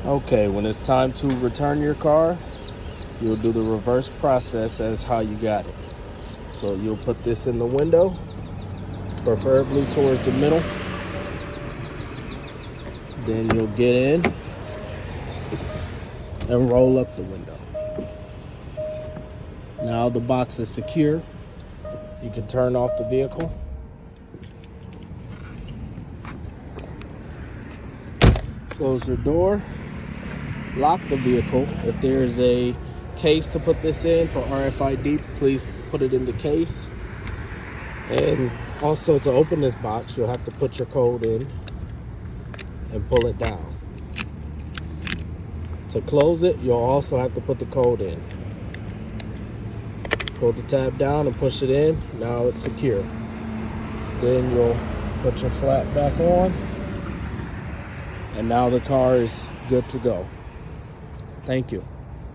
Okay, when it's time to return your car, you'll do the reverse process as how you got it. So you'll put this in the window, preferably towards the middle. Then you'll get in and roll up the window. Now the box is secure. You can turn off the vehicle. Close your door. Lock the vehicle. If there's a case to put this in for RFID, please put it in the case. And also, to open this box, you'll have to put your code in and pull it down. To close it, you'll also have to put the code in. Pull the tab down and push it in. Now it's secure. Then you'll put your flap back on, and now the car is good to go. Thank you.